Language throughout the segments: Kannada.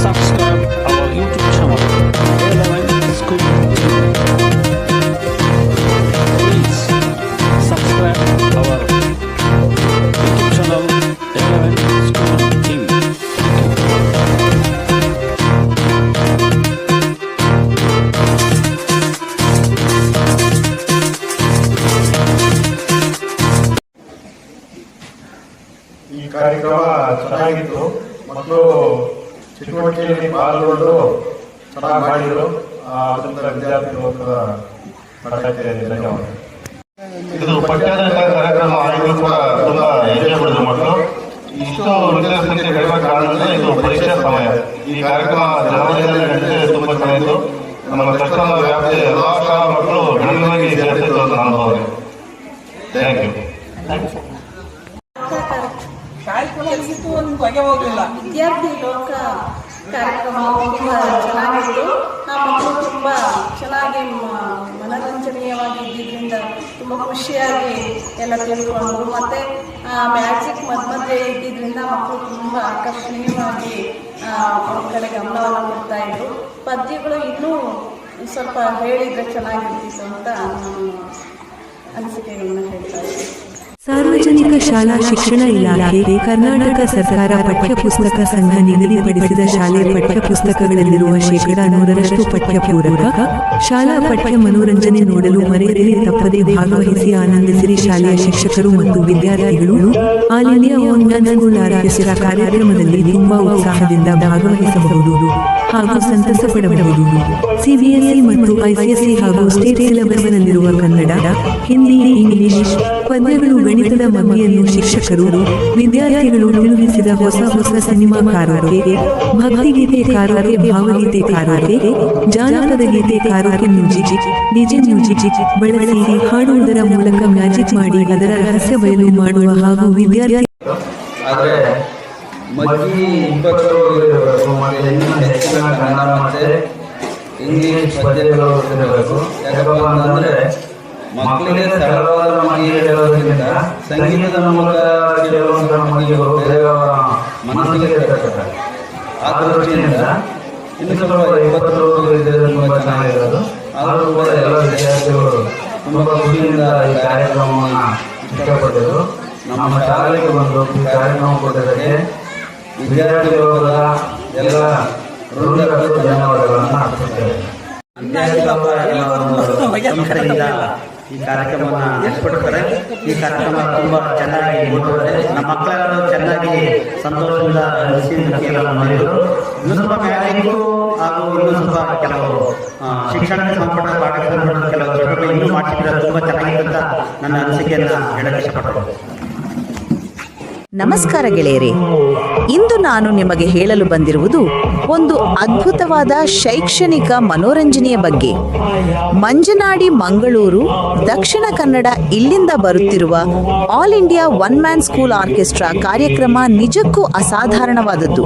subscribe our YouTube channel, A11 School TV. Please subscribe our YouTube channel, A11 School TV. ಈ ಕಾರ್ಯಕ್ರಮ ಚೆನ್ನಾಗಿತ್ತು. ಮಕ್ಕಳು ಚಟುವಟಿಕೆಯಲ್ಲಿ ಪಾಲ್ಗೊಂಡು ಚೆನ್ನಾಗಿ ಮಾಡಿದರು. ಅದರಿಂದ ವಿದ್ಯಾರ್ಥಿಗಳು ಪಠ್ಯಕ್ಕೆ ಧನ್ಯವಾದ. ಇದು ಪಠ್ಯೇತರ ಕಾರ್ಯಕ್ರಮ ಆಗಿದ್ರು ಕೂಡ ತುಂಬಾ ಎಂಜಾಯ್ ಮಾಡಿದ್ರು ಮಕ್ಕಳು. ಇಷ್ಟು ವಿದ್ಯಾರ್ಥಿ ಕಡಿಮೆ ಕಾರಣದಿಂದ ಇದು ಪರೀಕ್ಷಾ ಸಮಯ. ಈ ಕಾರ್ಯಕ್ರಮ ಜನವರಿಯಲ್ಲಿ ನಡೆಸಿ ತುಂಬಾ ಚೆನ್ನಾಗಿತ್ತು. ನಮ್ಮ ಕಷ್ಟದ ವ್ಯಾಪ್ತಿ ಎಲ್ಲಾ ಶಾಲಾ ಮಕ್ಕಳು ಗಣನೀಯವಾಗಿ ವಿದ್ಯಾರ್ಥಿಗಳು ಕಾಣಬಹುದು. Thank you. ವಿದ್ಯಾರ್ಥಿ ಲೋಕ ಕಾರ್ಯಕ್ರಮ ತುಂಬ ಚೆನ್ನಾಗಿತ್ತು. ಆ ಮಕ್ಕಳು ತುಂಬ ಚೆನ್ನಾಗಿ ಮನರಂಜನೀಯವಾಗಿ ಇದ್ದಿದ್ದರಿಂದ ತುಂಬ ಖುಷಿಯಾಗಿ ಎಲ್ಲ ತಿಳ್ಕೊಂಡ್ರು. ಮತ್ತು ಮ್ಯಾಜಿಕ್ ಮಧ್ಯೆ ಇದ್ದಿದ್ದರಿಂದ ಮಕ್ಕಳು ತುಂಬ ಆಕರ್ಷಣೀಯವಾಗಿ ಅವ್ರ ಕಡೆ ಗಮನವನ್ನು ಕೊಡ್ತಾ ಇದ್ರು. ಪದ್ಯಗಳು ಇನ್ನೂ ಸ್ವಲ್ಪ ಹೇಳಿದರೆ ಚೆನ್ನಾಗಿರ್ತಿತ್ತು ಅಂತ ಅನಿಸಿಕೆಗಳನ್ನ ಹೇಳ್ತಾ ಇದ್ದೆ. ಸಾರ್ವಜನಿಕ ಶಾಲಾ ಶಿಕ್ಷಣ ಇಲಾಖೆ ಕರ್ನಾಟಕ ಸರ್ಕಾರ ಪಠ್ಯಪುಸ್ತಕ ಸಂಘ ನಿಗದಿಪಡಿಸಿದ ಶಾಲೆ ಪಠ್ಯಪುಸ್ತಕಗಳಲ್ಲಿರುವ ಶೇಕಡಾ 100ರಷ್ಟು ಪಠ್ಯಪೂರಕ ಶಾಲಾ ಪಠ್ಯ ಮನೋರಂಜನೆ ನೋಡಲು ಮರೆಯದೆ ತಪ್ಪದೆ ಭಾಗವಹಿಸಿ ಆನಂದಿಸಿರಿ. ಶಾಲೆಯ ಶಿಕ್ಷಕರು ಮತ್ತು ವಿದ್ಯಾರ್ಥಿಗಳು all India one man school orchestra ಕಾರ್ಯಕ್ರಮದಲ್ಲಿ ತುಂಬಾ ಉತ್ಸಾಹದಿಂದ ಭಾಗವಹಿಸಬಹುದು ಹಾಗೂ ಸಂತಸ ಪಡಬಹುದು. ಸಿಬಿಎಸ್ಇ ಮತ್ತು ಐಸಿಎಸ್ಇ ಹಾಗೂ ಸ್ಟೇಟ್ ಸಿಲೆಬಸ್ನಲ್ಲಿರುವ ಕನ್ನಡ, ಹಿಂದಿ, ಇಂಗ್ಲಿಷ್ ಪದ್ಯಗಳು, ಗಣಿತದ ಮಗ್ಗಿಯನ್ನು ಶಿಕ್ಷಕರು ವಿದ್ಯಾರ್ಥಿಗಳು ತಿಳಿಸಿದ ಹೊಸ ಸಿನಿಮಾಕಾರರಿಗೆ, ಭಕ್ತಿಗೀತೆಕಾರರಿಗೆ, ಭಾವಗೀತೆಕಾರರಿಗೆ, ಜಾನಪದ ಗೀತೆಕಾರರಿಗೆ ಮ್ಯೂಜಿಕ್, ಡಿಜೆ ಮ್ಯೂಜಿಕ್ ಬಳಸಿ ಹಾಡುವುದರ ಮೂಲಕ ಮ್ಯಾಜಿಕ್ ಮಾಡಿ ಅದರ ರಹಸ್ಯ ಬಯಲು ಮಾಡುವ ಹಾಗೂ ವಿದ್ಯಾರ್ಥಿ ಆದರೆ ಮಗ್ಗಿ 20 ಇರಬೇಕು ಮತ್ತು ಇನ್ನೂ ಹೆಚ್ಚಿನ ಕನ್ನಡ ಮತ್ತು ಇಂಗ್ಲಿಷ್ ಪದ್ಯಗಳು ಇರಬೇಕು. ಯಾಕಪ್ಪ ಅಂತಂದರೆ ಮಕ್ಕಳಿಗೆ ಸರಳವಾದ ಮಗಿ ಹೇಳೋದ್ರಿಂದ ಸಂಗೀತದ ಮೂಲಕ ಕೇಳುವಂಥ ಮಗಿಗಳು ಬೇರೆಯವರ ಮನಸ್ಸಿಗೆ ತರ್ತದೆ. ಆ ದೃಷ್ಟಿಯಿಂದ ಇನ್ನು ಸ್ವಲ್ಪ 20 ಇದ್ದರೆ ತುಂಬ ಚೆನ್ನಾಗಿರೋದು. ಆದರೂ ಕೂಡ ಎಲ್ಲ ವಿದ್ಯಾರ್ಥಿಗಳು ತುಂಬ ಖುಷಿಯಿಂದ ಈ ಕಾರ್ಯಕ್ರಮವನ್ನು ಇಷ್ಟಪಟ್ಟರು. ನಮ್ಮ ಶಾಲೆಗೆ ಬಂದು ಈ ಕಾರ್ಯಕ್ರಮ ಕೊಟ್ಟದಕ್ಕೆ ವಿದ್ಯಾರ್ಥಿಗಳ ಎಲ್ಲ ವೃಂದಗಳು ಧನ್ಯವಾದಗಳನ್ನು ಅರ್ಪಿಸುತ್ತೇವೆ. ಈ ಕಾರ್ಯಕ್ರಮವನ್ನು ನಡೆಸಿಕೊಡ್ತಾರೆ. ಈ ಕಾರ್ಯಕ್ರಮ ತುಂಬ ಚೆನ್ನಾಗಿ ಕೊಟ್ಟಿದ್ದಾರೆ. ನಮ್ಮ ಮಕ್ಕಳೆಲ್ಲರೂ ಚೆನ್ನಾಗಿ ಸಂತೋಷದಿಂದ ಮಾಡಿದರು. ಇನ್ನೂ ಸ್ವಲ್ಪ ಮ್ಯಾಜಿಕ್ಕು ಹಾಗೂ ಇನ್ನೂ ಸ್ವಲ್ಪ ಕೆಲವು ಶಿಕ್ಷಣಕ್ಕೆ ಸಂಬಂಧಪಟ್ಟ ಪಾಠಶಾಲೆಗಳು ಕೆಲವು ಚಟುವಟಿಕೆ ಇನ್ನೂ ಮಾಡಿಸಿದ್ರೆ ತುಂಬ ಚೆನ್ನಾಗಿದೆ ಅಂತ ನನ್ನ ಅನಿಸಿಕೆಯನ್ನು ಹೇಳಕ್ಕೆ ಇಷ್ಟಪಡ್ತೇನೆ. ನಮಸ್ಕಾರ ಗೆಳೆಯರೇ, ಇಂದು ನಾನು ನಿಮಗೆ ಹೇಳಲು ಬಂದಿರುವುದು ಒಂದು ಅದ್ಭುತವಾದ ಶೈಕ್ಷಣಿಕ ಮನೋರಂಜನೆಯ ಬಗ್ಗೆ. ಮಂಜನಾಡಿ, ಮಂಗಳೂರು, ದಕ್ಷಿಣ ಕನ್ನಡ ಇಲ್ಲಿಂದ ಬರುತ್ತಿರುವ all India one man school orchestra ಕಾರ್ಯಕ್ರಮ ನಿಜಕ್ಕೂ ಅಸಾಧಾರಣವಾದದ್ದು.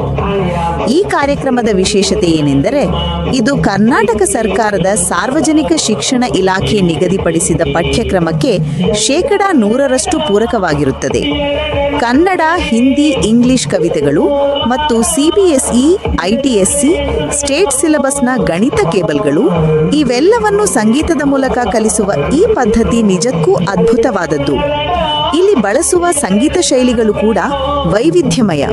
ಈ ಕಾರ್ಯಕ್ರಮದ ವಿಶೇಷತೆ ಏನೆಂದರೆ ಇದು ಕರ್ನಾಟಕ ಸರ್ಕಾರದ ಸಾರ್ವಜನಿಕ ಶಿಕ್ಷಣ ಇಲಾಖೆ ನಿಗದಿಪಡಿಸಿದ ಪಠ್ಯಕ್ರಮಕ್ಕೆ ಶೇಕಡಾ 100ರಷ್ಟು ಪೂರಕವಾಗಿರುತ್ತದೆ. ಕನ್ನಡ, ಹಿಂದಿ, ಇಂಗ್ಲಿಷ್ ಕವಿತೆಗಳು ಮತ್ತು ಸಿಬಿಎಸ್ಇ, ಐಟಿಎಸ್ಸಿ, ಸ್ಟೇಟ್ ಸಿಲೆಬಸ್ನ ಗಣಿತ ಕೇಬಲ್ಗಳು ಇವೆಲ್ಲವನ್ನು ಸಂಗೀತದ ಮೂಲಕ ಕಲಿಸುವ ಈ ಪದ್ಧತಿ ನಿಜಕ್ಕೂ ಅದ್ಭುತವಾದದ್ದು. ಇಲ್ಲಿ ಬಳಸುವ ಸಂಗೀತ ಶೈಲಿಗಳು ಕೂಡ ವೈವಿಧ್ಯಮಯ.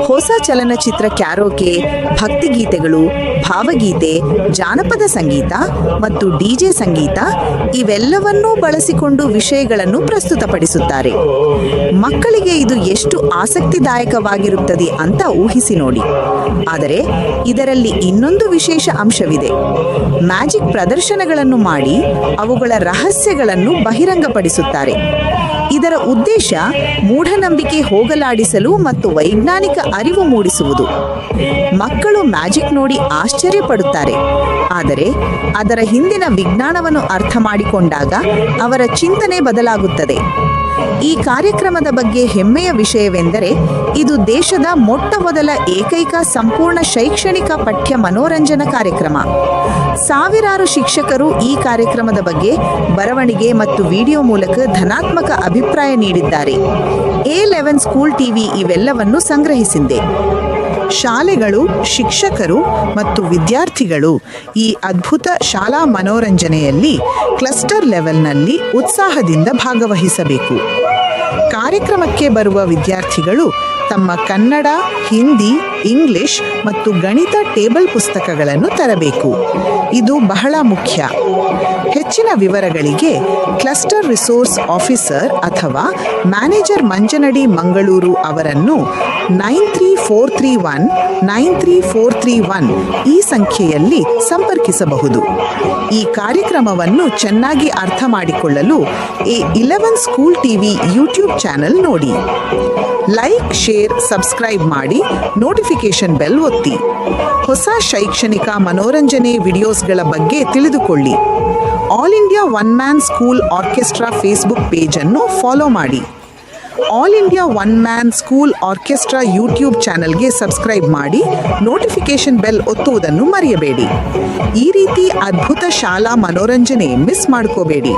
ಹೊಸ ಚಲನಚಿತ್ರ ಕ್ಯಾರೋಕೆ, ಭಕ್ತಿಗೀತೆಗಳು, ಭಾವಗೀತೆ, ಜಾನಪದ ಸಂಗೀತ ಮತ್ತು ಡಿಜೆ ಸಂಗೀತ ಇವೆಲ್ಲವನ್ನೂ ಬಳಸಿಕೊಂಡು ವಿಷಯಗಳನ್ನು ಪ್ರಸ್ತುತಪಡಿಸುತ್ತಾರೆ. ಮಕ್ಕಳಿಗೆ ಇದು ಎಷ್ಟು ಆಸಕ್ತಿದಾಯಕವಾಗಿರುತ್ತದೆ ಅಂತ ಊಹಿಸಿ ನೋಡಿ. ಆದರೆ ಇದರಲ್ಲಿ ಇನ್ನೊಂದು ವಿಶೇಷ ಅಂಶವಿದೆ. ಮ್ಯಾಜಿಕ್ ಪ್ರದರ್ಶನಗಳನ್ನು ಮಾಡಿ ಅವುಗಳ ರಹಸ್ಯಗಳನ್ನು ಬಹಿರಂಗಪಡಿಸುತ್ತಾರೆ. ಇದರ ಉದ್ದೇಶ ಮೂಢನಂಬಿಕೆ ಹೋಗಲಾಡಿಸಲು ಮತ್ತು ವೈಜ್ಞಾನಿಕ ಅರಿವು ಮೂಡಿಸುವುದು. ಮಕ್ಕಳು ಮ್ಯಾಜಿಕ್ ನೋಡಿ ಆಶ್ಚರ್ಯಪಡುತ್ತಾರೆ, ಆದರೆ ಅದರ ಹಿಂದಿನ ವಿಜ್ಞಾನವನ್ನು ಅರ್ಥ ಮಾಡಿಕೊಂಡಾಗ ಅವರ ಚಿಂತನೆ ಬದಲಾಗುತ್ತದೆ. ಈ ಕಾರ್ಯಕ್ರಮದ ಬಗ್ಗೆ ಹೆಮ್ಮೆಯ ವಿಷಯವೆಂದರೆ ಇದು ದೇಶದ ಮೊಟ್ಟಮೊದಲ ಏಕೈಕ ಸಂಪೂರ್ಣ ಶೈಕ್ಷಣಿಕ ಪಠ್ಯ ಮನೋರಂಜನಾ ಕಾರ್ಯಕ್ರಮ. ಸಾವಿರಾರು ಶಿಕ್ಷಕರು ಈ ಕಾರ್ಯಕ್ರಮದ ಬಗ್ಗೆ ಬರವಣಿಗೆ ಮತ್ತು ವಿಡಿಯೋ ಮೂಲಕ ಧನಾತ್ಮಕ ಅಭಿಪ್ರಾಯ ನೀಡಿದ್ದಾರೆ. A11 ಸ್ಕೂಲ್ ಟಿವಿ ಇವೆಲ್ಲವನ್ನು ಸಂಗ್ರಹಿಸಿದೆ. ಶಾಲೆಗಳು, ಶಿಕ್ಷಕರು ಮತ್ತು ವಿದ್ಯಾರ್ಥಿಗಳು ಈ ಅದ್ಭುತ ಶಾಲಾ ಮನೋರಂಜನೆಯಲ್ಲಿ ಕ್ಲಸ್ಟರ್ ಲೆವೆಲ್ನಲ್ಲಿ ಉತ್ಸಾಹದಿಂದ ಭಾಗವಹಿಸಬೇಕು. ಕಾರ್ಯಕ್ರಮಕ್ಕೆ ಬರುವ ವಿದ್ಯಾರ್ಥಿಗಳು ತಮ್ಮ ಕನ್ನಡ, ಹಿಂದಿ, ಇಂಗ್ಲಿಷ್ ಮತ್ತು ಗಣಿತ ಟೇಬಲ್ ಪುಸ್ತಕಗಳನ್ನು ತರಬೇಕು. ಇದು ಬಹಳ ಮುಖ್ಯ. ಹೆಚ್ಚಿನ ವಿವರಗಳಿಗೆ ಕ್ಲಸ್ಟರ್ ರಿಸೋರ್ಸ್ ಆಫೀಸರ್ ಅಥವಾ ಮ್ಯಾನೇಜರ್ ಮಂಜನಡಿ ಮಂಗಳೂರು ಅವರನ್ನು 9343193431 ಈ ಸಂಖ್ಯೆಯಲ್ಲಿ ಸಂಪರ್ಕಿಸಬಹುದು. ಈ ಕಾರ್ಯಕ್ರಮವನ್ನು ಚೆನ್ನಾಗಿ ಅರ್ಥ ಮಾಡಿಕೊಳ್ಳಲು A11 school TV YouTube channel ನೋಡಿ. ಲೈಕ್, ಶೇರ್, ಸಬ್ಸ್ಕ್ರೈಬ್ ಮಾಡಿ, ನೋಟಿಫಿಕೇಶನ್ ಬೆಲ್ ಒತ್ತಿ. ಹೊಸ ಶೈಕ್ಷಣಿಕ ಮನೋರಂಜನೆ ವಿಡಿಯೋಸ್ಗಳ ಬಗ್ಗೆ ತಿಳಿದುಕೊಳ್ಳಿ. All India one man school orchestra Facebook ಪೇಜನ್ನು ಫಾಲೋ ಮಾಡಿ. All India one man school orchestra YouTube ಚಾನೆಲ್ಗೆ ಸಬ್ಸ್ಕ್ರೈಬ್ ಮಾಡಿ, ನೋಟಿಫಿಕೇಶನ್ ಬೆಲ್ ಒತ್ತುವುದನ್ನು ಮರೆಯಬೇಡಿ. ಈ ರೀತಿ ಅದ್ಭುತ ಶಾಲಾ ಮನೋರಂಜನೆ ಮಿಸ್ ಮಾಡ್ಕೋಬೇಡಿ.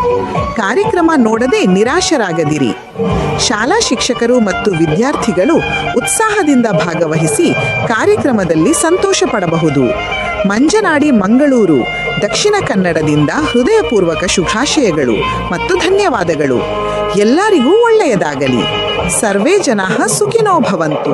ಕಾರ್ಯಕ್ರಮ ನೋಡದೆ ನಿರಾಶರಾಗದಿರಿ. ಶಾಲಾ ಶಿಕ್ಷಕರು ಮತ್ತು ವಿದ್ಯಾರ್ಥಿಗಳು ಉತ್ಸಾಹದಿಂದ ಭಾಗವಹಿಸಿ ಕಾರ್ಯಕ್ರಮದಲ್ಲಿ ಸಂತೋಷ ಪಡಬಹುದು. ಮಂಜನಾಡಿ ಮಂಗಳೂರು, ದಕ್ಷಿಣ ಕನ್ನಡದಿಂದ ಹೃದಯಪೂರ್ವಕ ಶುಭಾಶಯಗಳು ಮತ್ತು ಧನ್ಯವಾದಗಳು. ಎಲ್ಲರಿಗೂ ಒಳ್ಳೆಯದಾಗಲಿ. ಸರ್ವೇ ಜನಾಃ ಸುಖಿನೋ ಭವಂತು.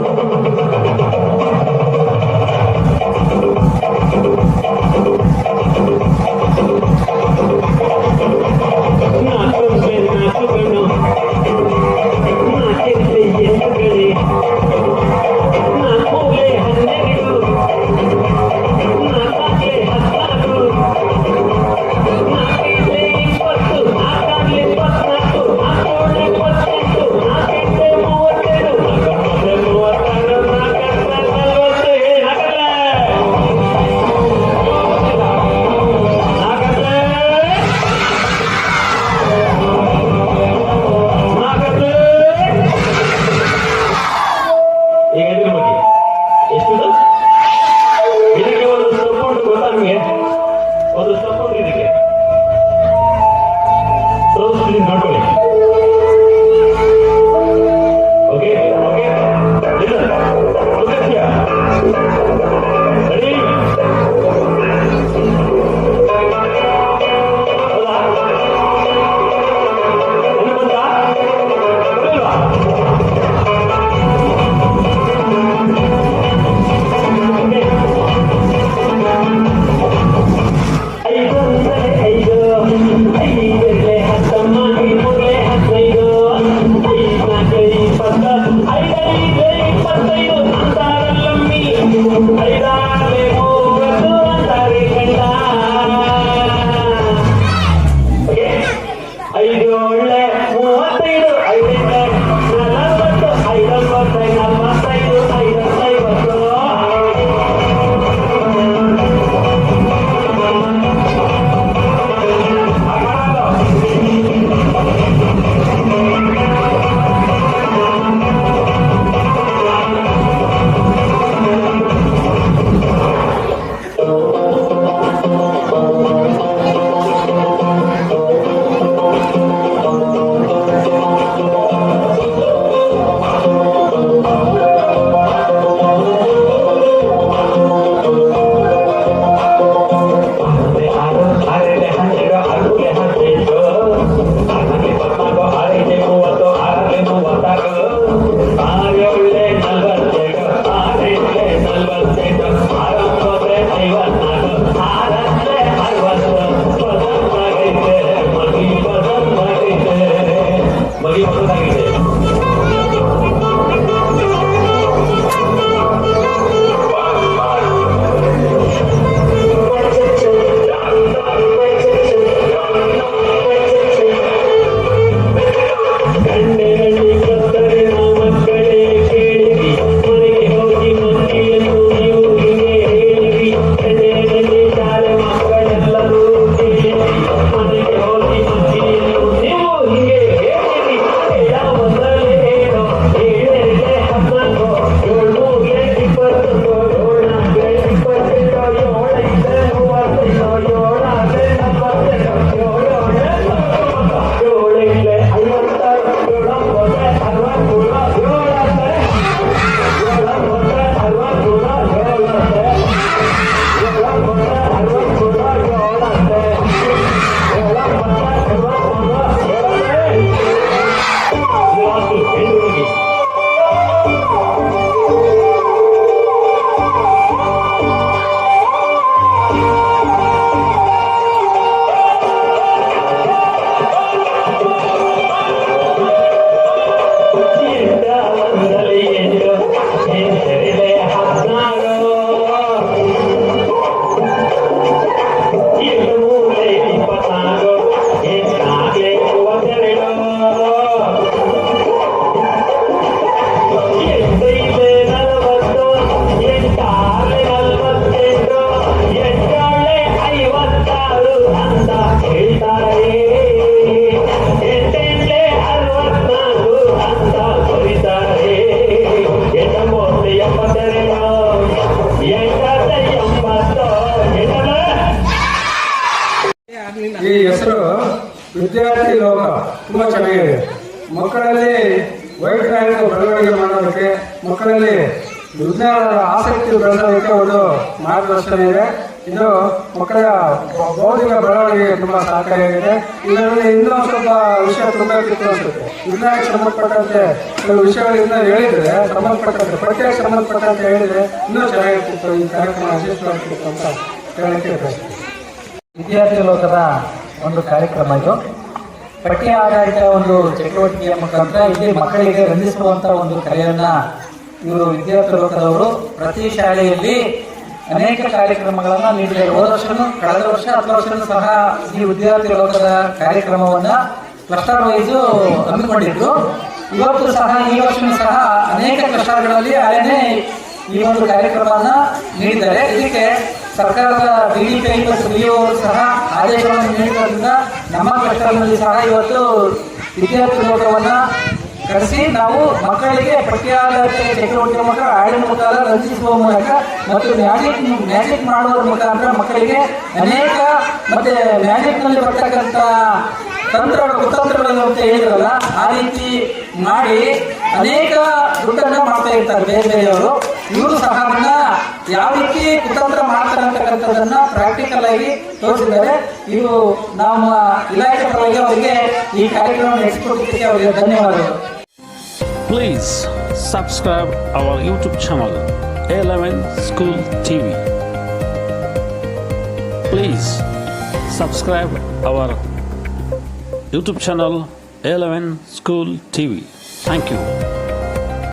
ವಿದ್ಯಾರ್ಥಿ ಲೋಕ ತುಂಬ ಚೆನ್ನಾಗಿದೆ. ಮಕ್ಕಳಲ್ಲಿ ವೈಜ್ಞಾನಿಕ ಬೆಳವಣಿಗೆ ಮಾಡೋದಕ್ಕೆ, ಮಕ್ಕಳಲ್ಲಿ ವಿಜ್ಞಾನದ ಆಸಕ್ತಿ ಬೆಳೆಸೋದಕ್ಕೆ ಒಂದು ಮಾರ್ಗದರ್ಶನ ಇದೆ. ಇದು ಮಕ್ಕಳ ಬೌದ್ಧಿಕ ಬೆಳವಣಿಗೆಗೆ ತುಂಬ ಸಹಕಾರಿಯಾಗಿದೆ. ಇದರಲ್ಲಿ ಇನ್ನೂ ಸ್ವಲ್ಪ ವಿಷಯ ತುಂಬ ಇತ್ತು ಅನ್ಸುತ್ತೆ. ವಿಜ್ಞಾನಕ್ಕೆ ಸಂಬಂಧಪಟ್ಟಂತೆ ಕೆಲವು ವಿಷಯಗಳಿಂದ ಹೇಳಿದರೆ ಸಂಬಂಧಪಟ್ಟಂತೆ ಪಠ್ಯಕ್ಕೆ ಸಂಬಂಧಪಟ್ಟಂತೆ ಹೇಳಿದರೆ ಇನ್ನೂ ಚೆನ್ನಾಗಿರ್ತಿತ್ತು. ಈ ಕಾರ್ಯಕ್ರಮ ಯಶಸ್ವಿಯಾಗ್ತಿತ್ತು ಅಂತ ಹೇಳಕ್ಕೆ ಬಯಸ್ತೀನಿ. ವಿದ್ಯಾರ್ಥಿ ಲೋಕದ ಒಂದು ಕಾರ್ಯಕ್ರಮ ಇದು. ಪಠ್ಯ ಆಧಾರಿತ ಒಂದು ಚಟುವಟಿಕೆಯ ಮುಖಾಂತರ ಇಲ್ಲಿ ಮಕ್ಕಳಿಗೆ ರಂಜಿಸುವಂತ ಒಂದು ಕಲೆಯನ್ನ ಇವರು ವಿದ್ಯಾರ್ಥಿ ಲೋಕದವರು ಪ್ರತಿ ಶಾಲೆಯಲ್ಲಿ ಅನೇಕ ಕಾರ್ಯಕ್ರಮಗಳನ್ನು ನೀಡಿದ್ದಾರೆ. ಹೋದ ವರ್ಷನೂ, ಕಳೆದ ವರ್ಷ, 10 ವರ್ಷನೂ ಸಹ ಈ ವಿದ್ಯಾರ್ಥಿ ಲೋಕದ ಕಾರ್ಯಕ್ರಮವನ್ನ ಕ್ಲಸ್ಟರ್ ವೈಸ್ ಹಮ್ಮಿಕೊಂಡಿದ್ರು. ಇವತ್ತು ಸಹ, ಈ ವರ್ಷನೂ ಸಹ ಅನೇಕ ಕ್ಲಸ್ಟರ್ಗಳಲ್ಲಿ ಆಯನೇ ಈ ಒಂದು ಕಾರ್ಯಕ್ರಮವನ್ನು ನೀಡಿದ್ದಾರೆ. ಇದಕ್ಕೆ ಸರ್ಕಾರದ DDPI ಮತ್ತು BO ಸಹ ಆದೇಶವನ್ನು ನೀಡಿರೋದ್ರಿಂದ ನಮ್ಮ ಕ್ಲಸ್ಟರ್ನಲ್ಲಿ ಸಹ ಇವತ್ತು ವಿದ್ಯಾರ್ಥಿ ಲೋಕವನ್ನು ಕರೆಸಿ ನಾವು ಮಕ್ಕಳಿಗೆ ಪಠ್ಯಾಧಾರಿತ ಚಟುವಟಿಕೆ ಮೂಲಕ, ಹಾಡಿನ ಮುಖಾಂತರ ರಚಿಸುವ ಮೂಲಕ ಮತ್ತು ಮ್ಯಾಜಿಕ್ ಮಾಡುವುದರ ಮುಖಾಂತರ ಮಕ್ಕಳಿಗೆ ಅನೇಕ ಮತ್ತೆ ಮ್ಯಾಜಿಕ್ನಲ್ಲಿ ಬರ್ತಕ್ಕಂಥ ಕುತಂತ್ರಗಳು ಅಂತ ಹೇಳಿದ್ರಲ್ಲ, ಆ ರೀತಿ ಮಾಡಿ ಅನೇಕ ದುಡ್ಡನ್ನು ಮಾಡ್ತಾ ಇರ್ತಾರೆ ಬೇರೆ ಬೇರೆಯವರು. ಇವರು ಸಹ ಯಾವ ರೀತಿ ಕುತಂತ್ರ ಮಾಡ್ತಾರೆ ಅಂತಕ್ಕಂಥದ್ದನ್ನ ಪ್ರಾಕ್ಟಿಕಲ್ ಆಗಿ ತೋರಿಸಿದ್ದಾರೆ. ಇದು ನಮ್ಮ ಇಲಾಖೆ ಪರವಾಗಿ ಅವರಿಗೆ ಈ ಕಾರ್ಯಕ್ರಮ ನಡೆಸಿಕೊಟ್ಟಿದ್ದಕ್ಕೆ ಅವರಿಗೆ ಧನ್ಯವಾದಗಳು. Please subscribe our YouTube channel A11 School TV. Please subscribe our YouTube channel A11 School TV. Thank you.